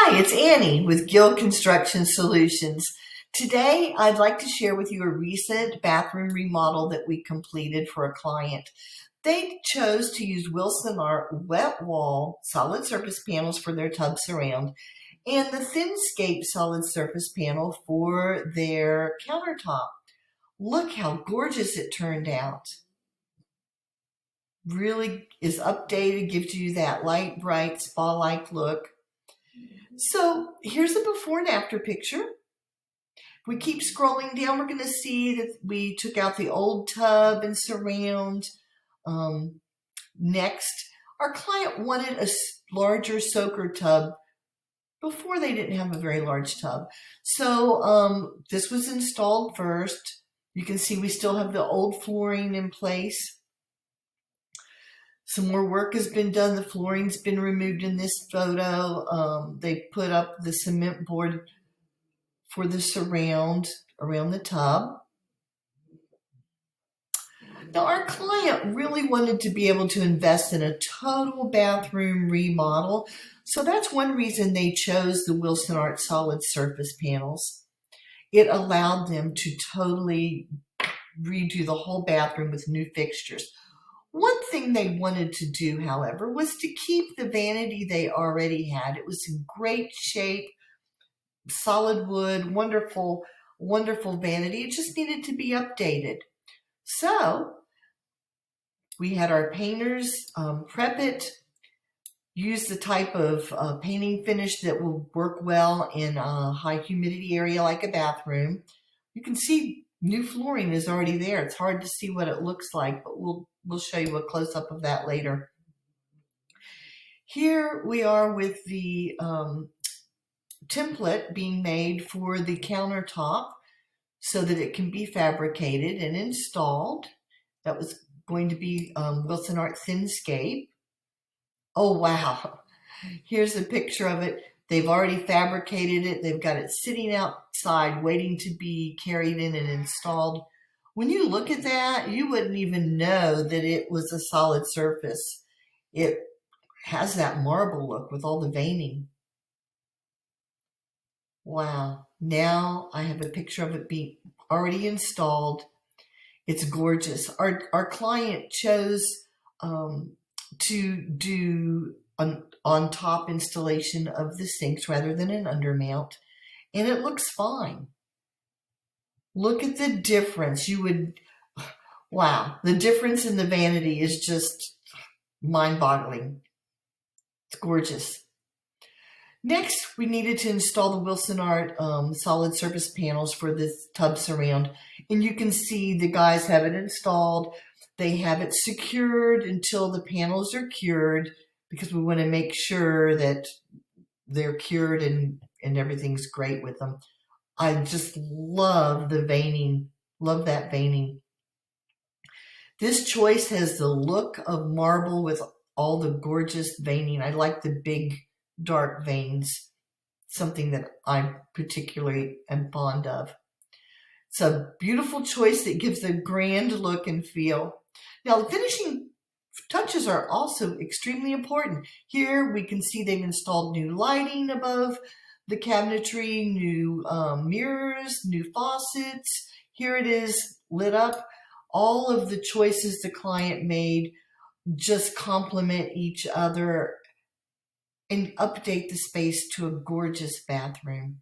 Hi, it's Annie with Gill Construction Solutions. Today, I'd like to share with you a recent bathroom remodel that we completed for a client. They chose to use Wilsonart wet wall solid surface panels for their tub surround and the Thinscape solid surface panel for their countertop. Look how gorgeous it turned out. Really is updated, gives you that light, bright, spa-like look. So here's a before and after picture. If we keep scrolling down, we're going to see that we took out the old tub and surround. Next, our client wanted a larger soaker tub. Before, they didn't have a very large tub. So this was installed first. You can see we still have the old flooring in place. Some more work has been done. The flooring's been removed in this photo. They put up the cement board for the surround around the tub. Now, our client really wanted to be able to invest in a total bathroom remodel. So that's one reason they chose the Wilsonart solid surface panels. It allowed them to totally redo the whole bathroom with new fixtures. One thing they wanted to do, however, was to keep the vanity they already had. It was in great shape, solid wood, wonderful, wonderful vanity. It just needed to be updated. So we had our painters prep it, use the type of painting finish that will work well in a high humidity area like a bathroom. You can see new flooring is already there. It's hard to see what it looks like, but we'll show you a close-up of that later. Here we are with the template being made for the countertop so that it can be fabricated and installed. That was going to be Wilsonart Thinscape. Oh, wow. Here's a picture of it. They've already fabricated it. They've got it sitting outside waiting to be carried in and installed. When you look at that, you wouldn't even know that it was a solid surface. It has that marble look with all the veining. Wow. Now I have a picture of it being already installed. It's gorgeous. Our client chose to do an on-top installation of the sinks rather than an undermount, and it looks fine. Look at the difference. Wow, the difference in the vanity is just mind-boggling. It's gorgeous. Next, we needed to install the Wilsonart solid surface panels for this tub surround, and you can see the guys have it installed. They have it secured until the panels are cured, because we want to make sure that they're cured and everything's great with them. I just love the veining, love that veining. This choice has the look of marble with all the gorgeous veining. I like the big dark veins, something that I particularly am fond of. It's a beautiful choice that gives a grand look and feel. Now, the finishing touches are also extremely important. Here we can see they've installed new lighting above the cabinetry, new mirrors, new faucets. Here it is lit up. All of the choices the client made just complement each other and update the space to a gorgeous bathroom.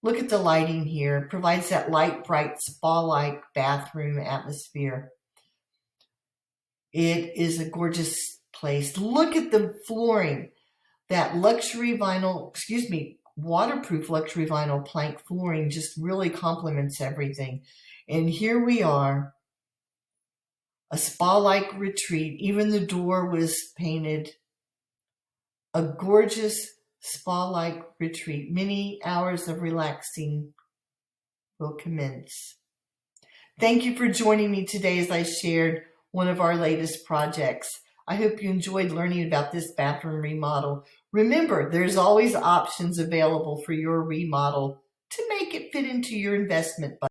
Look at the lighting here. It provides that light, bright, spa-like bathroom atmosphere. It is a gorgeous place. Look at the flooring. That luxury vinyl, waterproof luxury vinyl plank flooring just really complements everything. And here we are, a spa-like retreat. Even the door was painted. A gorgeous spa-like retreat. Many hours of relaxing will commence. Thank you for joining me today as I shared one of our latest projects. I hope you enjoyed learning about this bathroom remodel. Remember, there's always options available for your remodel to make it fit into your investment budget.